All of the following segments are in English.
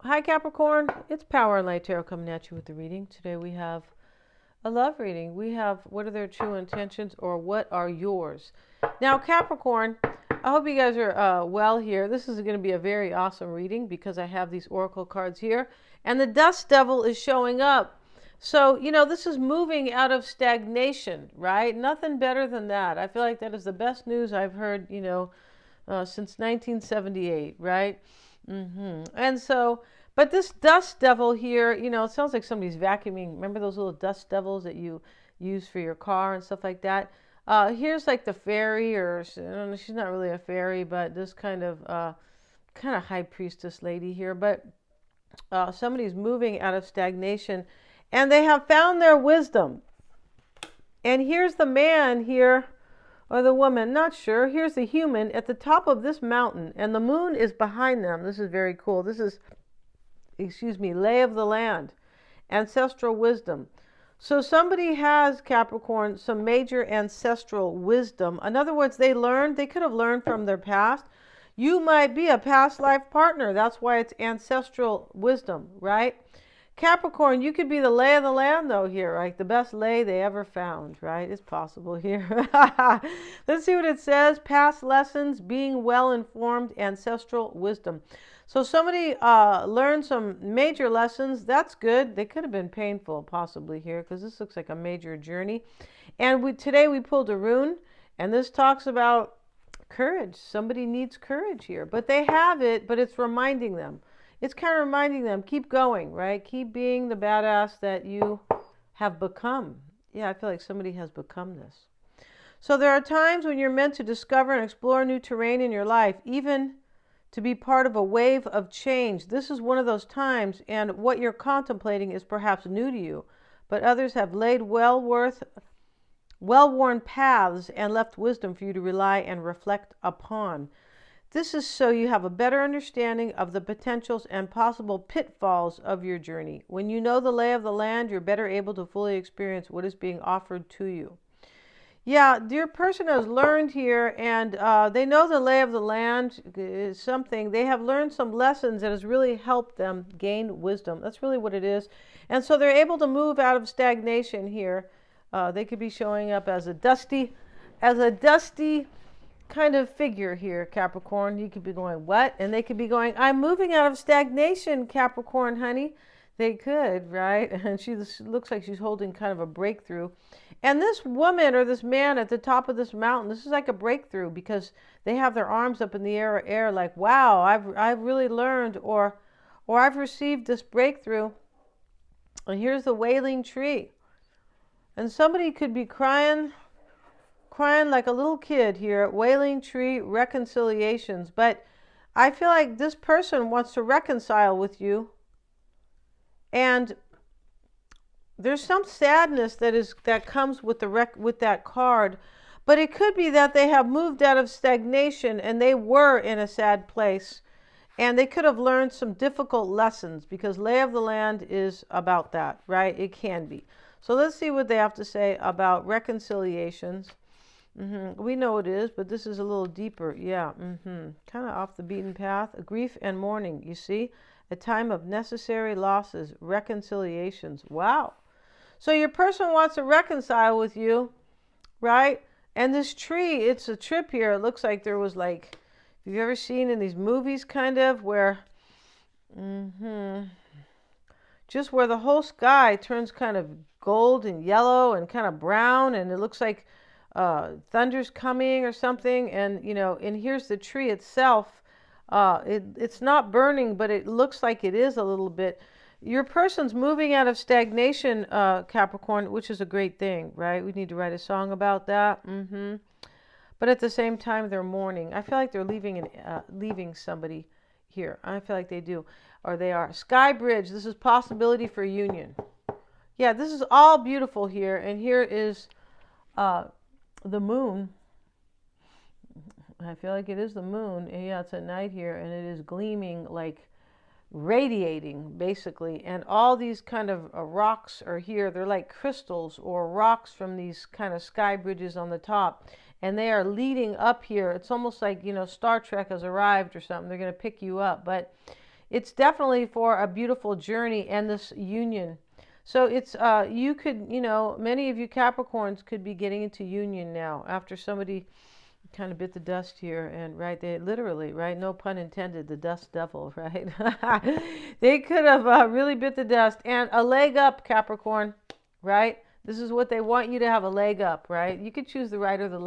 Hi Capricorn, it's Power and Light Tarot coming at you with the reading. Today we have a love reading. We have what are their true intentions or what are yours? Now Capricorn, I hope you guys are well here. This is going to be a very awesome reading because I have these oracle cards here and the dust devil is showing up. So, this is moving out of stagnation, right? Nothing better than that. I feel like that is the best news I've heard, since 1978, right? And so, but this dust devil here, it sounds like somebody's vacuuming. Remember those little dust devils that you use for your car and stuff like that? Here's like the fairy, or I don't know, she's not really a fairy, but this kind of high priestess lady here. But somebody's moving out of stagnation, and they have found their wisdom. And here's the man here, or the woman, not sure. Here's the human at the top of this mountain, and the moon is behind them. This is very cool. This is, lay of the land, ancestral wisdom. So somebody has, Capricorn, some major ancestral wisdom. In other words, they could have learned from their past. You might be a past life partner. That's why it's ancestral wisdom, right? Capricorn, you could be the lay of the land, though, here, right? The best lay they ever found, right? It's possible here. Let's see what it says. Past lessons, being well-informed, ancestral wisdom. So somebody learned some major lessons. That's good. They could have been painful, possibly, here, because this looks like a major journey. And today we pulled a rune, and this talks about courage. Somebody needs courage here, but they have it, but it's reminding them. It's kind of reminding them, keep going, right? Keep being the badass that you have become. Yeah, I feel like somebody has become this. So there are times when you're meant to discover and explore new terrain in your life, even to be part of a wave of change. This is one of those times, and what you're contemplating is perhaps new to you, but others have laid well-worn paths and left wisdom for you to rely and reflect upon. This is so you have a better understanding of the potentials and possible pitfalls of your journey. When you know the lay of the land, you're better able to fully experience what is being offered to you. Yeah, your person has learned here, and they know the lay of the land is something. They have learned some lessons that has really helped them gain wisdom. That's really what it is. And so they're able to move out of stagnation here. They could be showing up as a dusty kind of figure here, Capricorn. You could be going, what? And they could be going, I'm moving out of stagnation, Capricorn, honey. They could, right? And she looks like she's holding kind of a breakthrough. And this woman or this man at the top of this mountain, this is like a breakthrough because they have their arms up in the air like, wow, I've really learned, or I've received this breakthrough. And here's the wailing tree. And somebody could be crying like a little kid here, wailing tree reconciliations. But I feel like this person wants to reconcile with you, and there's some sadness that comes with with that card. But it could be that they have moved out of stagnation and they were in a sad place, and they could have learned some difficult lessons, because lay of the land is about that, right? It can be. So let's see what they have to say about reconciliations. We know it is, but this is a little deeper. Yeah, kind of off the beaten path. Grief and mourning, you see? A time of necessary losses, reconciliations. Wow. So your person wants to reconcile with you, right? And this tree, it's a trip here. It looks like there was like, have you ever seen in these movies kind of where, just where the whole sky turns kind of gold and yellow and kind of brown, and it looks like thunder's coming or something, and and here's the tree itself. It's not burning, but it looks like it is a little bit. Your person's moving out of stagnation, Capricorn, which is a great thing, right? We need to write a song about that. But at the same time, they're mourning. I feel like they're leaving somebody here. I feel like they do, or they are. Sky bridge. This is possibility for union. Yeah, this is all beautiful here, and here is the moon. I feel like it is the moon. Yeah, it's at night here, and it is gleaming, like radiating, basically. And all these kind of rocks are here. They're like crystals or rocks from these kind of sky bridges on the top. And they are leading up here. It's almost like, Star Trek has arrived or something. They're going to pick you up. But it's definitely for a beautiful journey and this union. So it's you could, many of you Capricorns could be getting into union now after somebody kind of bit the dust here, and right, they literally, right, no pun intended, the dust devil, right? They could have really bit the dust, and a leg up, Capricorn, right? This is what they want you to have, a leg up, right? You could choose the right or the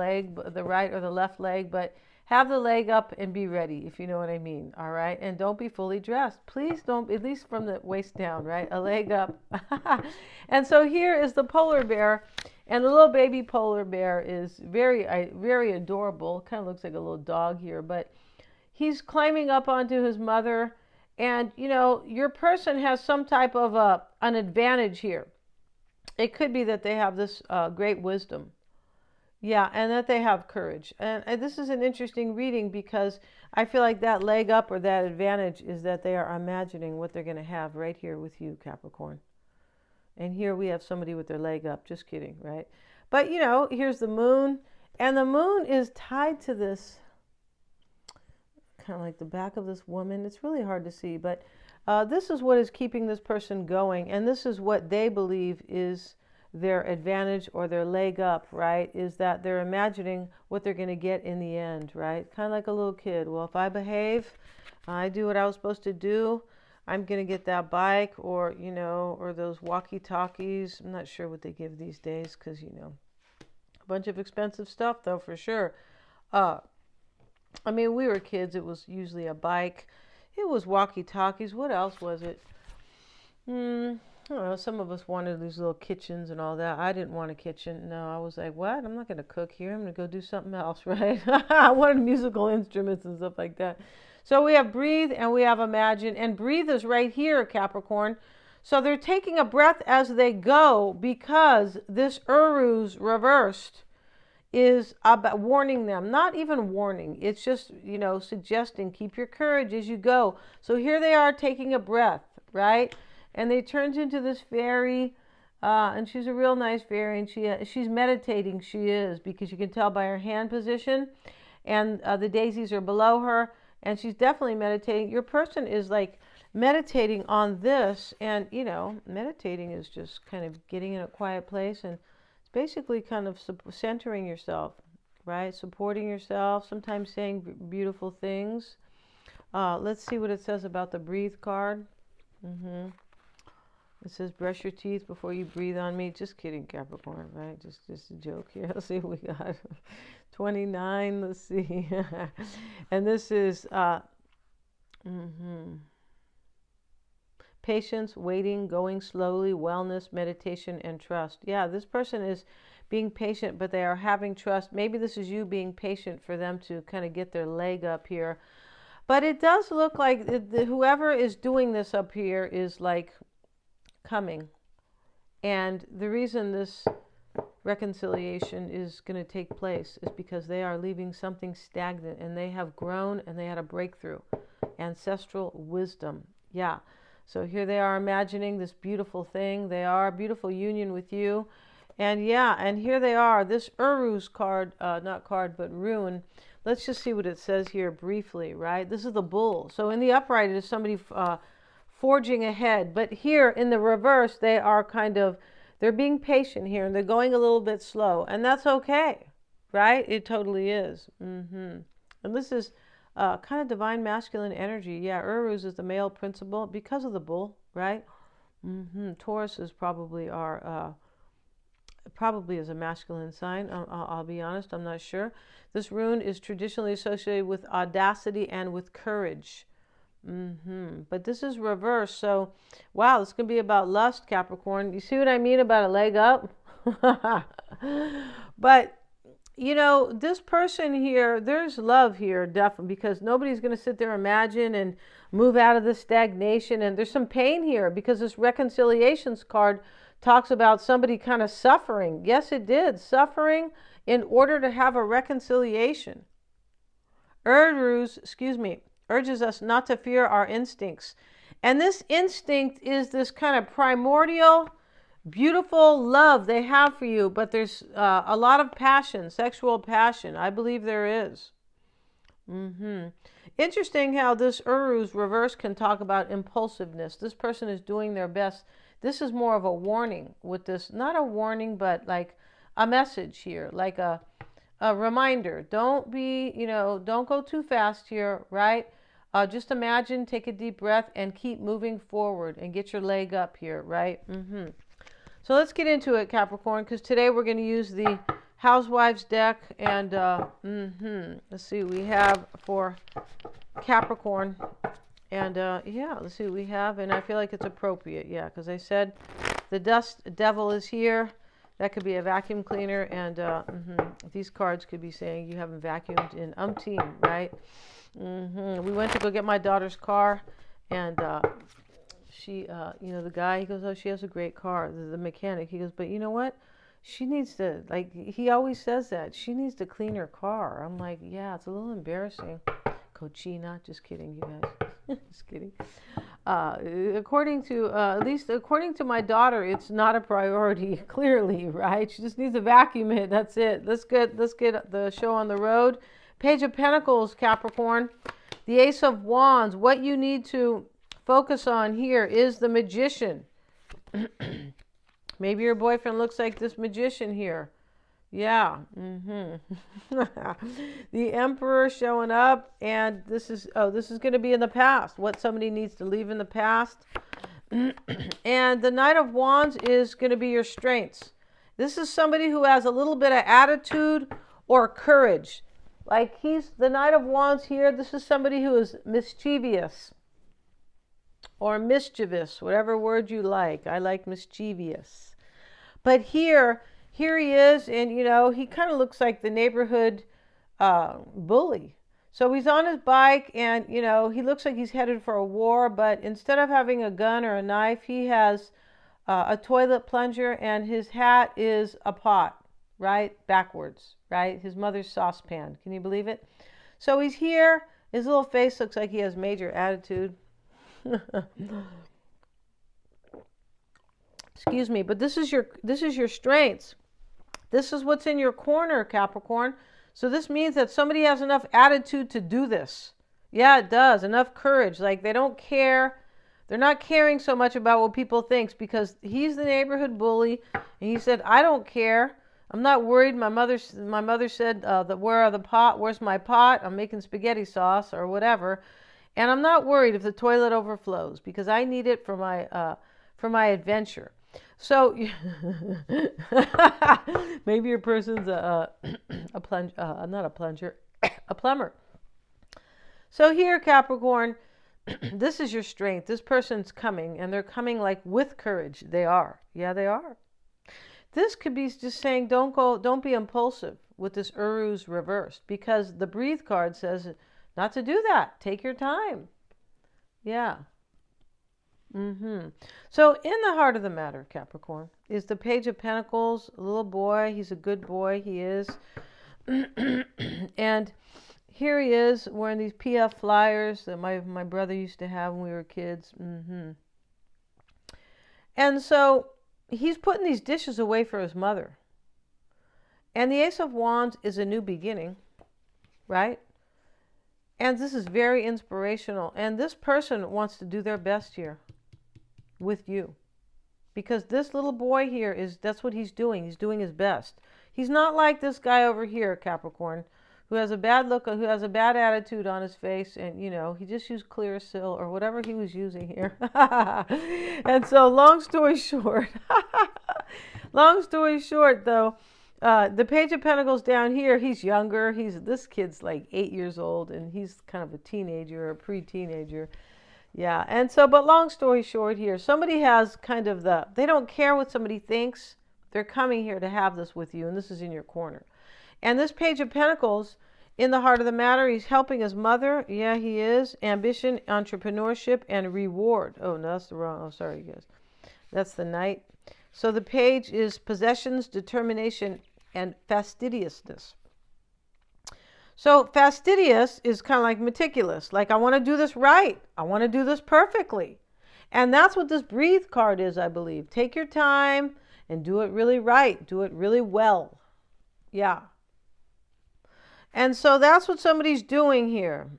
right or the left leg, but have the leg up and be ready, if you know what I mean, all right? And don't be fully dressed. Please don't, at least from the waist down, right? A leg up. And so here is the polar bear, and the little baby polar bear is very adorable. Kind of looks like a little dog here, but he's climbing up onto his mother, and, your person has some type of an advantage here. It could be that they have this great wisdom. Yeah, and that they have courage. And this is an interesting reading because I feel like that leg up or that advantage is that they are imagining what they're going to have right here with you, Capricorn. And here we have somebody with their leg up. Just kidding, right? But, here's the moon. And the moon is tied to this, kind of like the back of this woman. It's really hard to see, but this is what is keeping this person going. And this is what they believe is their advantage or their leg up, right? Is that they're imagining what they're going to get in the end, right? Kind of like a little kid. Well, if I behave, I do what I was supposed to do, I'm going to get that bike or, or those walkie-talkies. I'm not sure what they give these days because, a bunch of expensive stuff though, for sure. We were kids. It was usually a bike. It was walkie-talkies. What else was it? I don't know, some of us wanted these little kitchens and all that. I didn't want a kitchen. No, I was like, what? I'm not going to cook here. I'm going to go do something else, right? I wanted musical instruments and stuff like that. So we have breathe and we have imagine. And breathe is right here, Capricorn. So they're taking a breath as they go because this Uruz reversed is about warning them. Not even warning. It's just, suggesting keep your courage as you go. So here they are taking a breath, right? And they turned into this fairy, and she's a real nice fairy, and she's meditating. She is, because you can tell by her hand position, and the daisies are below her, and she's definitely meditating. Your person is like meditating on this, and meditating is just kind of getting in a quiet place, and it's basically kind of centering yourself, right? Supporting yourself, sometimes saying beautiful things. Let's see what it says about the breathe card. It says, brush your teeth before you breathe on me. Just kidding, Capricorn, right? Just a joke here. Let's see what we got. 29, let's see. And this is patience, waiting, going slowly, wellness, meditation, and trust. Yeah, this person is being patient, but they are having trust. Maybe this is you being patient for them to kind of get their leg up here. But it does look like whoever is doing this up here is like coming, and the reason this reconciliation is going to take place is because they are leaving something stagnant, and they have grown and they had a breakthrough. Ancestral wisdom. Yeah, so here they are imagining this beautiful thing. They are a beautiful union with you, and here they are, this Uruz card, not card but rune. Let's just see what it says here briefly, right? This is the bull. So in the upright it is somebody forging ahead, but here in the reverse they are they're being patient here, and they're going a little bit slow, and that's okay, right? It totally is. And this is kind of divine masculine energy. Yeah, Uruz is the male principle because of the bull, right? Taurus is probably is a masculine sign. I'll be honest, I'm not sure. This rune is traditionally associated with audacity and with courage. But this is reverse. So, wow, this could be about lust, Capricorn. You see what I mean about a leg up? But, this person here, there's love here, definitely, because nobody's going to sit there, imagine, and move out of this stagnation. And there's some pain here because this reconciliations card talks about somebody kind of suffering. Yes, it did. Suffering in order to have a reconciliation. Uruz, urges us not to fear our instincts. And this instinct is this kind of primordial, beautiful love they have for you, but there's a lot of passion, sexual passion. I believe there is. Interesting how this Uru's reverse can talk about impulsiveness. This person is doing their best. This is more of a warning with this, not a warning, but like a message here, like a reminder. Don't be, don't go too fast here, right? Just imagine, take a deep breath, and keep moving forward and get your leg up here, right? So let's get into it, Capricorn, because today we're going to use the Housewives deck, and let's see what we have for Capricorn, and yeah, let's see what we have, and I feel like it's appropriate, yeah, because I said the dust devil is here. That could be a vacuum cleaner, and these cards could be saying you haven't vacuumed in umpteen, right? We went to go get my daughter's car, and she, the guy, he goes, oh, she has a great car, the mechanic, he goes, but you know what? She needs to, like, he always says that, she needs to clean her car. I'm like, yeah, it's a little embarrassing. Cochina, just kidding, you guys. Just kidding. According to, at least according to my daughter, it's not a priority, clearly, right? She just needs to vacuum it, that's it. Let's get the show on the road. Page of Pentacles, Capricorn. The Ace of Wands. What you need to focus on here is the Magician. Maybe your boyfriend looks like this Magician here. Yeah. The Emperor showing up, and this is going to be in the past. What somebody needs to leave in the past. And the Knight of Wands is going to be your strengths. This is somebody who has a little bit of attitude or courage. Like he's the Knight of Wands here. This is somebody who is mischievous or mischievous, whatever word you like. I like mischievous. But here he is, and he kind of looks like the neighborhood bully. So he's on his bike, and he looks like he's headed for a war, but instead of having a gun or a knife, he has a toilet plunger, and his hat is a pot, right? Backwards, right? His mother's saucepan. Can you believe it? So he's here. His little face looks like he has major attitude. Excuse me, but this is your strengths. This is what's in your corner, Capricorn. So this means that somebody has enough attitude to do this. Yeah, it does. Enough courage. Like they don't care. They're not caring so much about what people think, because he's the neighborhood bully, and he said, I don't care. I'm not worried. My mother said, where's my pot? I'm making spaghetti sauce or whatever. And I'm not worried if the toilet overflows, because I need it for my adventure. So maybe your person's a plumber. So here, Capricorn, this is your strength. This person's coming, and they're coming like with courage. They are. Yeah, they are. This could be just saying, don't be impulsive with this Uru's reversed, because the Breathe card says not to do that. Take your time. Yeah. So in the heart of the matter, Capricorn, is the Page of Pentacles. A little boy. He's a good boy. He is. And here he is wearing these PF flyers that my brother used to have when we were kids. And so he's putting these dishes away for his mother. And the Ace of Wands is a new beginning, right? And this is very inspirational. And this person wants to do their best here with you. Because this little boy here that's what he's doing. He's doing his best. He's not like this guy over here, Capricorn, who has a bad look, who has a bad attitude on his face, and he just used Clearasil or whatever he was using here. And so long story short though, the Page of Pentacles down here, he's younger. This kid's like 8 years old, and he's kind of a teenager or a pre-teenager. Yeah, and so, but long story short here, somebody has kind of they don't care what somebody thinks. They're coming here to have this with you, and this is in your corner. And this Page of Pentacles, in the heart of the matter, he's helping his mother. Yeah, he is. Ambition, entrepreneurship, and reward. Oh, no, that's the wrong. Oh, sorry, guys. That's the Knight. So the page is possessions, determination, and fastidiousness. So fastidious is kind of like meticulous. Like, I want to do this right. I want to do this perfectly. And that's what this Breathe card is, I believe. Take your time and do it really right. Do it really well. Yeah. And so that's what somebody's doing here.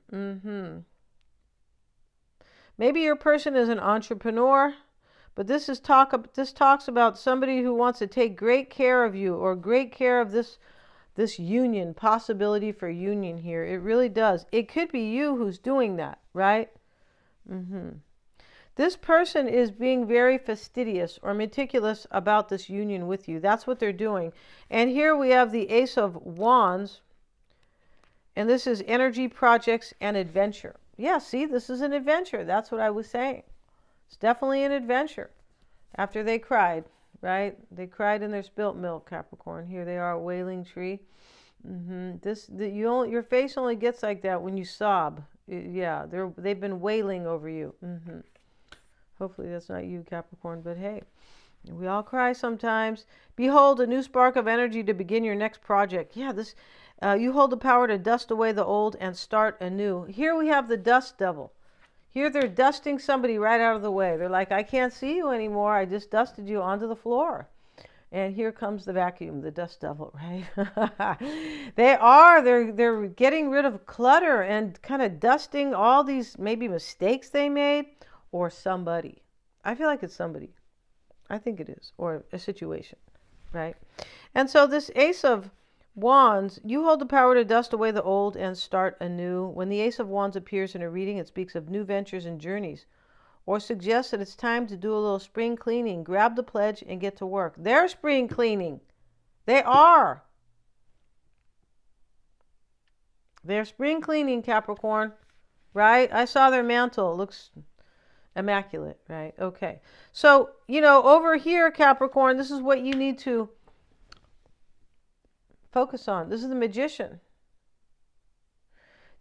Maybe your person is an entrepreneur, but this talks about somebody who wants to take great care of you, or great care of this union, possibility for union here. It really does. It could be you who's doing that, right? This person is being very fastidious or meticulous about this union with you. That's what they're doing. And here we have the Ace of Wands. And this is energy, projects, and adventure. Yeah, see, this is an adventure. That's what I was saying. It's definitely an adventure. After they cried, right? They cried in their spilt milk, Capricorn. Here they are, a wailing tree. Your face only gets like that when you sob. Yeah, they've been wailing over you. Hopefully that's not you, Capricorn, but hey, we all cry sometimes. Behold, a new spark of energy to begin your next project. Yeah, you hold the power to dust away the old and start anew. Here we have the dust devil. Here they're dusting somebody right out of the way. They're like, I can't see you anymore. I just dusted you onto the floor. And here comes the vacuum, the dust devil, right? They're getting rid of clutter and kind of dusting all these maybe mistakes they made, or somebody. I feel like it's somebody. I think it is, or a situation, right? And so this Ace of Wands, you hold the power to dust away the old and start anew. When the Ace of Wands appears in a reading, it speaks of new ventures and journeys, or suggests that it's time to do a little spring cleaning. Grab the pledge and get to work. They're spring cleaning. They are. They're spring cleaning, Capricorn, right? I saw their mantle. It looks immaculate, right? Okay. So, over here, Capricorn, this is what you need to focus on. This is the Magician.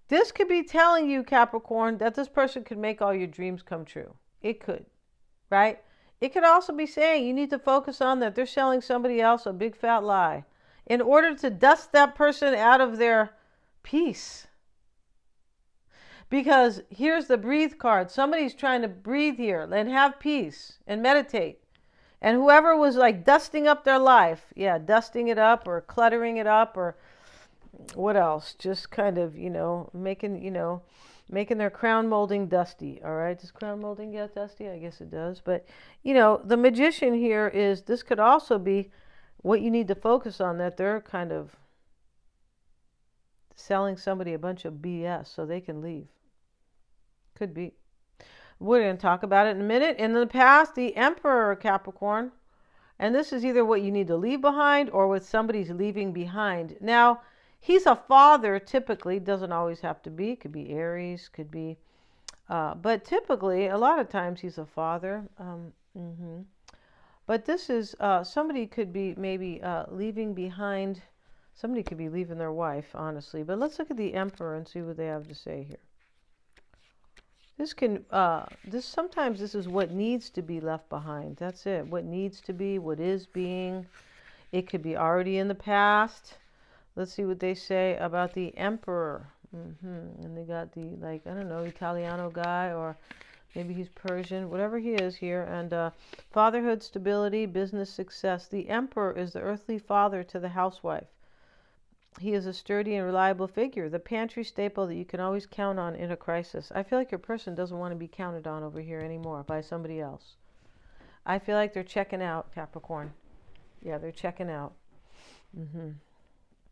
This could be telling you, Capricorn, that this person could make all your dreams come true. It could, right? It could also be saying you need to focus on that they're selling somebody else a big fat lie in order to dust that person out of their peace. Because here's the breathe card. Somebody's trying to breathe here and have peace and meditate. And whoever was like dusting up their life, dusting it up or cluttering it up, or what else? Just kind of, making their crown molding dusty. All right. Does crown molding get dusty? I guess it does. But, the Magician here this could also be what you need to focus on, that they're kind of selling somebody a bunch of BS so they can leave. Could be. We're going to talk about it in a minute. In the past, the Emperor, Capricorn. And this is either what you need to leave behind or what somebody's leaving behind. Now, he's a father, typically. Doesn't always have to be. Could be Aries, could be. But typically, a lot of times he's a father. But this is, somebody could be maybe leaving behind. Somebody could be leaving their wife, honestly. But let's look at the Emperor and see what they have to say here. Sometimes this is what needs to be left behind. That's it. What needs to be, what is being. It could be already in the past. Let's see what they say about the Emperor. And they got the, Italiano guy, or maybe he's Persian, whatever he is here. And fatherhood, stability, business success. The Emperor is the earthly father to the housewife. He is a sturdy and reliable figure, the pantry staple that you can always count on in a crisis. I feel like your person doesn't want to be counted on over here anymore by somebody else. I feel like they're checking out, Capricorn. Yeah, they're checking out.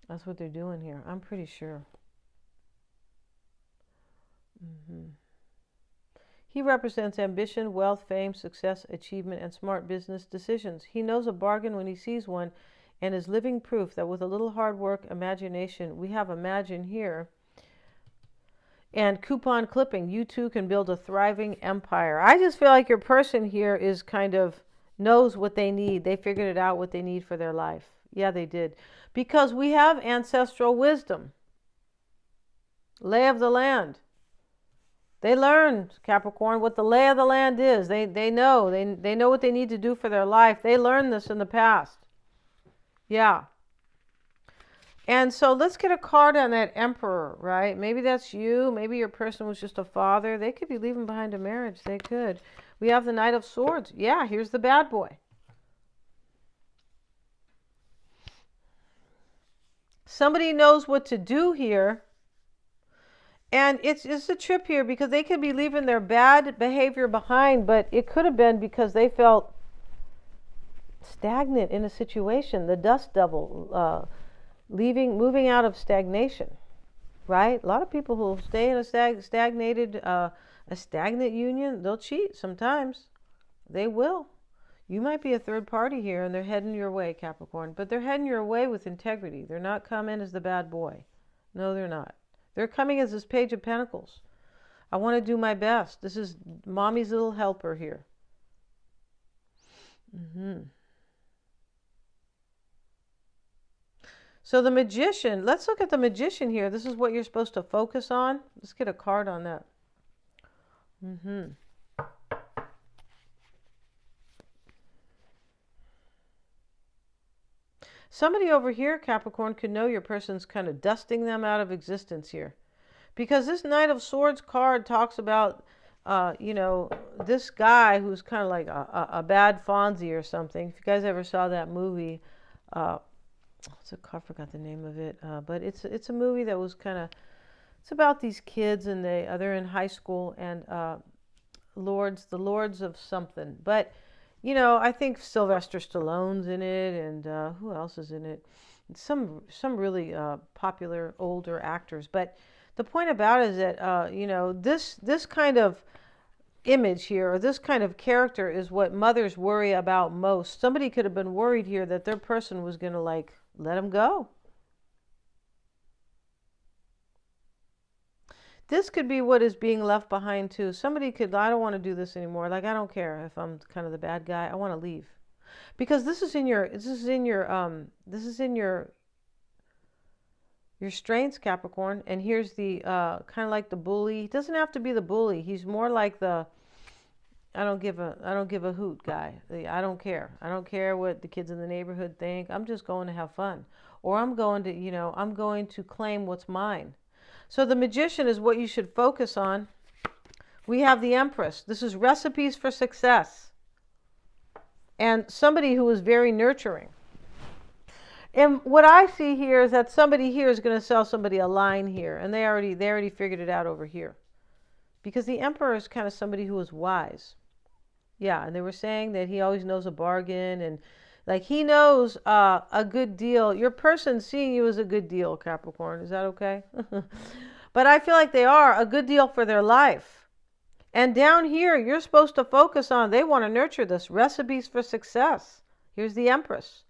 That's what they're doing here. I'm pretty sure. He represents ambition, wealth, fame, success, achievement, and smart business decisions. He knows a bargain when he sees one, and is living proof that with a little hard work, imagination, we have imagine here, and coupon clipping, you too can build a thriving empire. I just feel like your person here is kind of knows what they need. They figured it out, what they need for their life. Yeah, they did. Because we have ancestral wisdom. Lay of the land. They learned, Capricorn, what the lay of the land is. They know. They know what they need to do for their life. They learned this in the past. Yeah. And so let's get a card on that Emperor, right? Maybe that's you. Maybe your person was just a father. They could be leaving behind a marriage. They could. We have the Knight of Swords. Yeah, here's the bad boy. Somebody knows what to do here. And it's a trip here because they could be leaving their bad behavior behind, but it could have been because they felt stagnant in a situation. The dust devil, moving out of stagnation, right? A lot of people who stay in a stagnant union, they'll cheat sometimes. They will. You might be a third party here and they're heading your way, Capricorn, but they're heading your way with integrity. They're not coming as the bad boy. No, they're not. They're coming as this Page of Pentacles. I want to do my best. This is mommy's little helper here. So the Magician, let's look at the Magician here. This is what you're supposed to focus on. Let's get a card on that. Somebody over here, Capricorn, could know your person's kind of dusting them out of existence here. Because this Knight of Swords card talks about, this guy who's kind of like a bad Fonzie or something. If you guys ever saw that movie, I forgot the name of it, but it's a movie that was it's about these kids and they're in high school and the lords of something. But I think Sylvester Stallone's in it, and who else is in it? Some really popular older actors. But the point about it is that this kind of image here, or this kind of character, is what mothers worry about most. Somebody could have been worried here that their person was going to let them go. This could be what is being left behind too. Somebody could, I don't want to do this anymore. I don't care if I'm kind of the bad guy. I want to leave. Because this is in your strengths, Capricorn. And here's the kind of like the bully. He doesn't have to be the bully. He's more like the I don't give a hoot guy. I don't care. I don't care what the kids in the neighborhood think. I'm just going to have fun. Or I'm going to claim what's mine. So the Magician is what you should focus on. We have the Empress. This is recipes for success. And somebody who is very nurturing. And what I see here is that somebody here is going to sell somebody a line here. And they already figured it out over here. Because the Emperor is kind of somebody who is wise. Yeah, and they were saying that he always knows a bargain. And he knows a good deal. Your person seeing you as a good deal, Capricorn. Is that okay? But I feel like they are a good deal for their life. And down here, you're supposed to focus on, they want to nurture this. Recipes for success. Here's the Empress.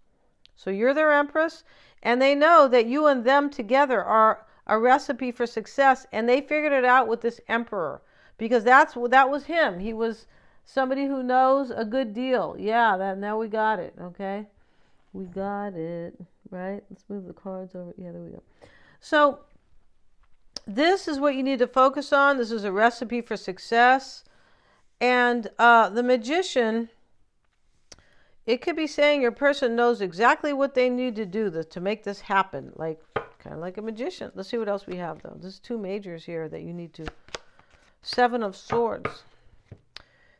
So you're their Empress. And they know that you and them together are a recipe for success. And they figured it out with this Emperor. Because that was him. He was somebody who knows a good deal. Yeah, now we got it, okay? We got it, right? Let's move the cards over. Yeah, there we go. So this is what you need to focus on. This is a recipe for success. And the Magician, it could be saying your person knows exactly what they need to do to make this happen. Kind of like a magician. Let's see what else we have, though. There's two majors here that you need to. Seven of Swords.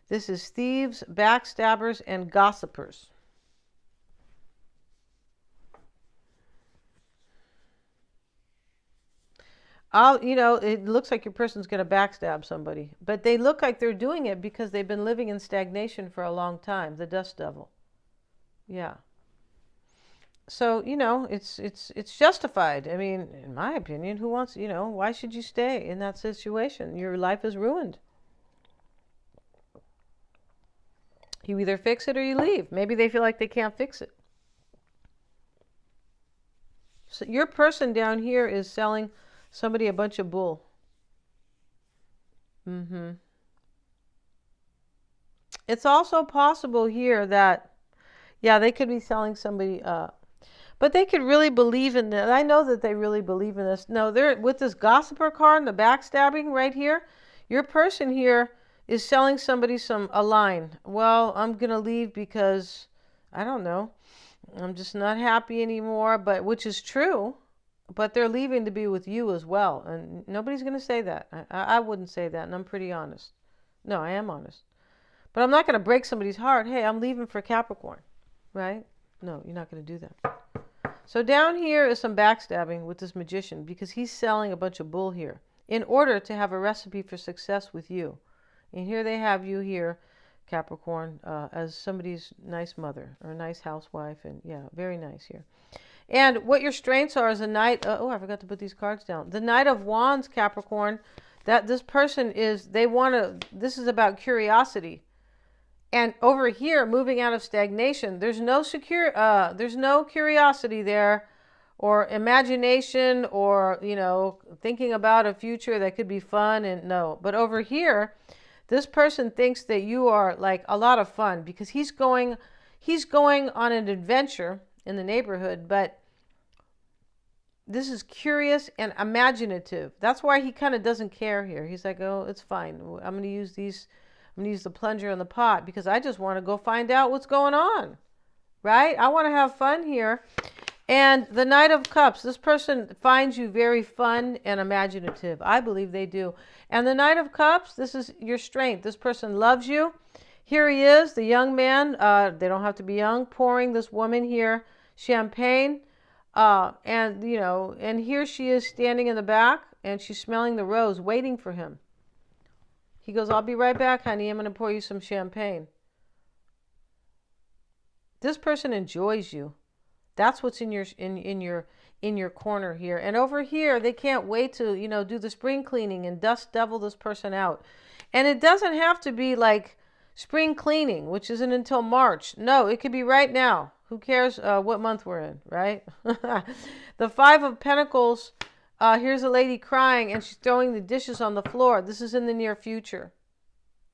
This is thieves, backstabbers, and gossipers. It looks like your person's going to backstab somebody. But they look like they're doing it because they've been living in stagnation for a long time. The dust devil. Yeah. So, it's justified. I mean, in my opinion, who wants, why should you stay in that situation? Your life is ruined. You either fix it or you leave. Maybe they feel like they can't fix it. So your person down here is selling somebody a bunch of bull. It's also possible here that, they could be selling somebody, but they could really believe in this. I know that they really believe in this. No, they're with this gossiper card and the backstabbing right here. Your person here is selling somebody a line. Well, I'm going to leave because, I don't know, I'm just not happy anymore, which is true, but they're leaving to be with you as well. And nobody's going to say that. I wouldn't say that, and I'm pretty honest. No, I am honest. But I'm not going to break somebody's heart. Hey, I'm leaving for Capricorn, right? No, you're not going to do that. So down here is some backstabbing with this magician because he's selling a bunch of bull here in order to have a recipe for success with you. And here they have you here, Capricorn, as somebody's nice mother or nice housewife. And yeah, very nice here. And what your strengths are is a knight. Oh, I forgot to put these cards down. The Knight of Wands, Capricorn, that this person is, they want to, this is about curiosity. And over here, moving out of stagnation, there's no there's no curiosity there, or imagination, or thinking about a future that could be fun. And no, but over here, this person thinks that you are like a lot of fun because he's going on an adventure in the neighborhood, but this is curious and imaginative. That's why he kind of doesn't care here. He's like, oh, it's fine. I'm going to use the plunger and the pot because I just want to go find out what's going on, right? I want to have fun here. And the Knight of Cups, this person finds you very fun and imaginative. I believe they do. And the Knight of Cups, this is your strength. This person loves you. Here he is, the young man. They don't have to be young, pouring this woman here champagne. And here she is standing in the back, and she's smelling the rose, waiting for him. He goes, I'll be right back, honey. I'm going to pour you some champagne. This person enjoys you. That's what's in your corner here. And over here, they can't wait to, do the spring cleaning and dust devil this person out. And it doesn't have to be like spring cleaning, which isn't until March. No, it could be right now. Who cares what month we're in, right? The Five of Pentacles, here's a lady crying and she's throwing the dishes on the floor. This is in the near future.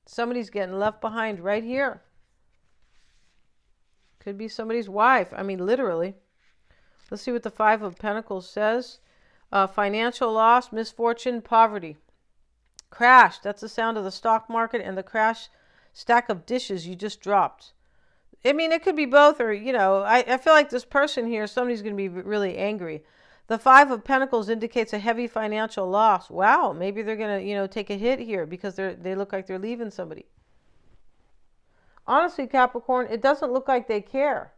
Somebody's getting left behind right here. Could be somebody's wife. I mean, literally. Let's see what the Five of Pentacles says. Financial loss, misfortune, poverty. Crash. That's the sound of the stock market and the crash stack of dishes you just dropped. I mean, it could be both, or, I feel like this person here, somebody's going to be really angry. The Five of Pentacles indicates a heavy financial loss. Wow, maybe they're going to, take a hit here because they look like they're leaving somebody. Honestly, Capricorn, it doesn't look like they care.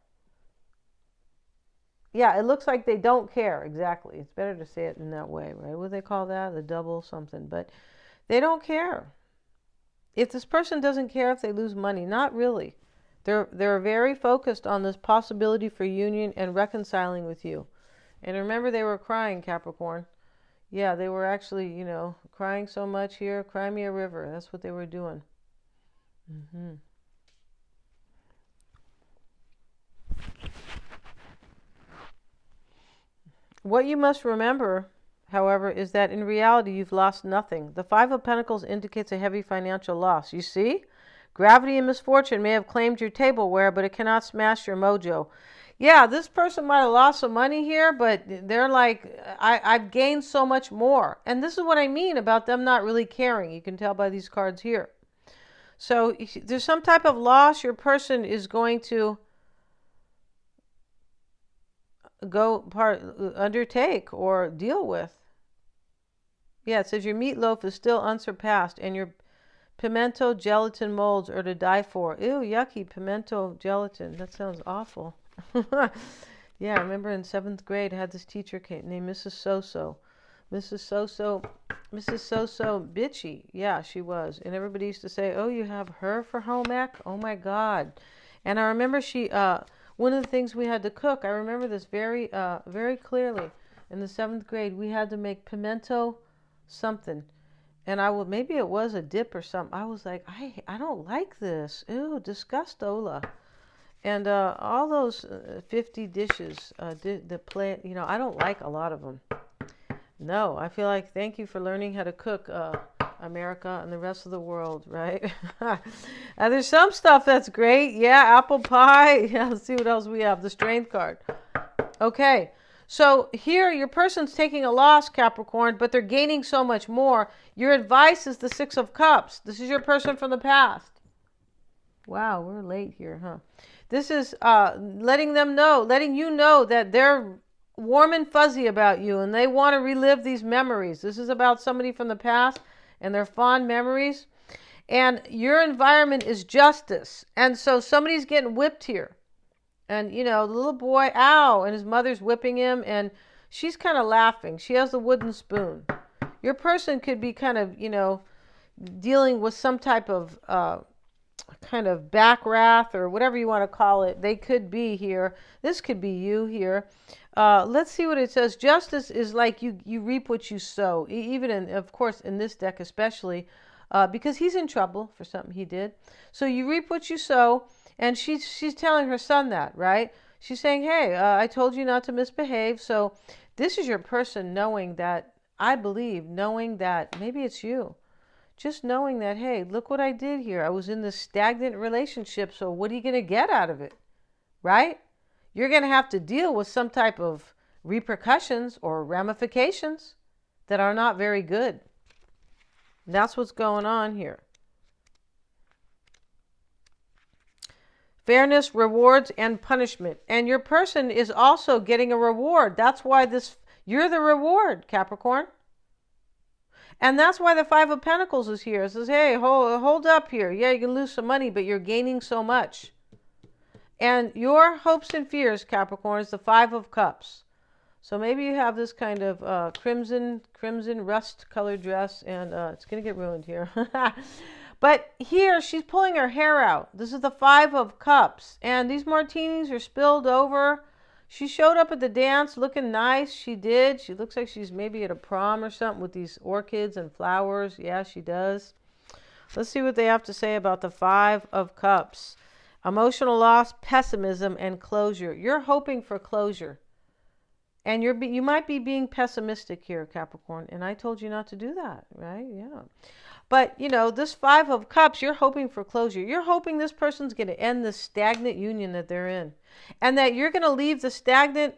Yeah, it looks like they don't care. Exactly. It's better to say it in that way, right? What do they call that? The double something. But they don't care. If this person doesn't care if they lose money, not really. They're very focused on this possibility for union and reconciling with you. And remember, they were crying, Capricorn. Yeah, they were actually, crying so much here. Cry me a river. That's what they were doing. Mm-hmm. What you must remember, however, is that in reality, you've lost nothing. The Five of Pentacles indicates a heavy financial loss. You see? Gravity and misfortune may have claimed your tableware, but it cannot smash your mojo. Yeah, this person might have lost some money here, but they're like, I've gained so much more. And this is what I mean about them not really caring. You can tell by these cards here. So there's some type of loss your person is going to undertake or deal with. Yeah, it says your meatloaf is still unsurpassed and your pimento gelatin molds are to die for. Ew, yucky, pimento gelatin. That sounds awful. Yeah, I remember in 7th grade I had this teacher named Mrs. So-So. Mrs. So-So bitchy. Yeah, she was. And everybody used to say, oh, you have her for home ec? Oh my God. And I remember one of the things we had to cook, I remember this very clearly. In the 7th grade, we had to make pimento something. And maybe it was a dip or something. I was like, I don't like this. Ew, disgustola. And all those 50 dishes, the plate, I don't like a lot of them. No, I feel like thank you for learning how to cook, America and the rest of the world, right? And there's some stuff that's great. Yeah, apple pie. Yeah, let's see what else we have. The strength card. Okay, so here your person's taking a loss, Capricorn, but they're gaining so much more. Your advice is the Six of Cups. This is your person from the past. Wow, we're late here, huh? This is letting you know that they're warm and fuzzy about you and they want to relive these memories. This is about somebody from the past and their fond memories. And your environment is justice. And so somebody's getting whipped here. And, you know, the little boy, ow, and his mother's whipping him, and she's kind of laughing. She has the wooden spoon. Your person could be kind of, you know, dealing with some type of kind of back wrath or whatever you want to call it. They could be here. This could be you here. Let's see what it says. Justice is like you reap what you sow. Even in, of course, in this deck especially, because he's in trouble for something he did. So you reap what you sow, and she's telling her son that, right? She's saying, hey, I told you not to misbehave. So this is your person knowing that, I believe, knowing that maybe it's you. Just knowing that, hey, look what I did here. I was in this stagnant relationship, so what are you going to get out of it, right? You're going to have to deal with some type of repercussions or ramifications that are not very good. That's what's going on here. Fairness, rewards, and punishment. And your person is also getting a reward. That's why you're the reward, Capricorn. And that's why the Five of Pentacles is here. It says, hey, hold up here. Yeah, you can lose some money, but you're gaining so much. And your hopes and fears, Capricorn, is the Five of Cups. So maybe you have this kind of crimson rust colored dress, and it's going to get ruined here. But here, she's pulling her hair out. This is the Five of Cups. And these martinis are spilled over. She showed up at the dance looking nice. She did. She looks like she's maybe at a prom or something with these orchids and flowers. Yeah, she does. Let's see what they have to say about the Five of Cups. Emotional loss, pessimism, and closure. You're hoping for closure. And you might be being pessimistic here, Capricorn. And I told you not to do that, right? Yeah. But, you know, this Five of Cups, you're hoping for closure. You're hoping this person's going to end the stagnant union that they're in. And that you're going to leave the stagnant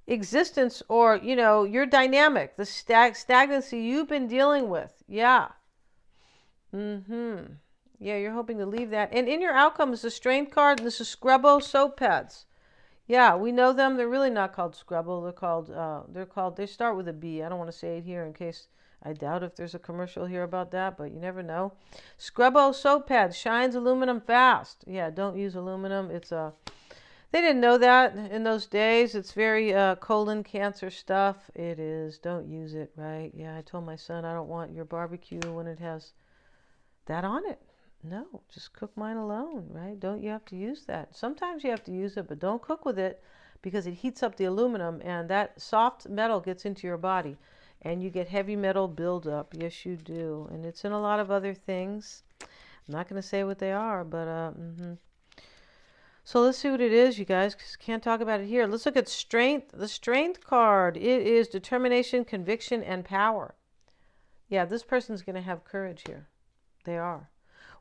existence or, you know, your dynamic, the stagnancy you've been dealing with. Yeah. Yeah, you're hoping to leave that. And in your outcome is the Strength card. And this is Scrubbo soap pads. Yeah, we know them. They're really not called Scrubbo. They start with a B. I don't want to say it here in case... I doubt if there's a commercial here about that, but you never know. Scrubbo soap pads, shines aluminum fast. Yeah, don't use aluminum. It's they didn't know that in those days. It's very colon cancer stuff. It is. Don't use it, right? Yeah, I told my son I don't want your barbecue when it has that on it. No, just cook mine alone, right? Don't you have to use that? Sometimes you have to use it, but don't cook with it because it heats up the aluminum and that soft metal gets into your body. And you get heavy metal buildup. Yes, you do. And it's in a lot of other things. I'm not going to say what they are, but... So let's see what it is, you guys, because can't talk about it here. Let's look at Strength. The Strength card. It is determination, conviction, and power. Yeah, this person's going to have courage here. They are.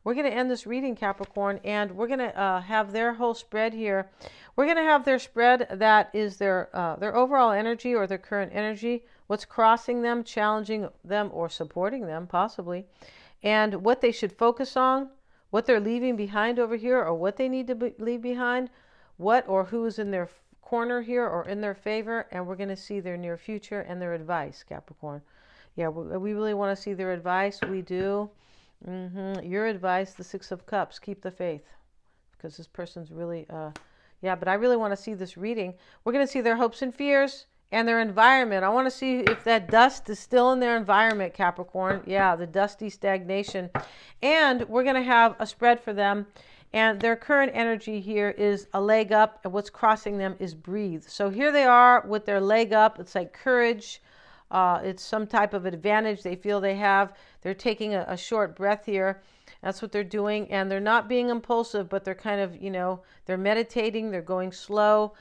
We're going to end this reading, Capricorn, and we're going to have their whole spread here. We're going to have their spread that is their overall energy or their current energy, what's crossing them, challenging them, or supporting them, possibly, and what they should focus on, what they're leaving behind over here, or what they need to leave behind, what or who is in their corner here or in their favor, and we're going to see their near future and their advice, Capricorn. Yeah, we really want to see their advice. We do. Your advice, the Six of Cups, keep the faith, because this person's really, yeah, but I really want to see this reading. We're going to see their hopes and fears and their environment. I want to see if that dust is still in their environment, Capricorn. Yeah, the dusty stagnation. And we're going to have a spread for them. And their current energy here is a leg up, and what's crossing them is breathe. So here they are with their leg up. It's like courage. It's some type of advantage they feel they have. They're taking a short breath here. That's what they're doing. And they're not being impulsive, but they're kind of, you know, they're meditating. They're going slow.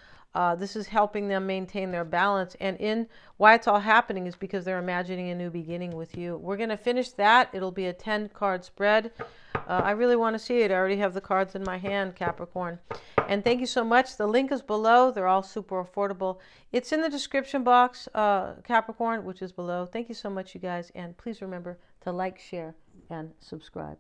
This is helping them maintain their balance. And why it's all happening is because they're imagining a new beginning with you. We're going to finish that. It'll be a 10-card spread. I really want to see it. I already have the cards in my hand, Capricorn. And thank you so much. The link is below. They're all super affordable. It's in the description box, Capricorn, which is below. Thank you so much, you guys. And please remember to like, share, and subscribe.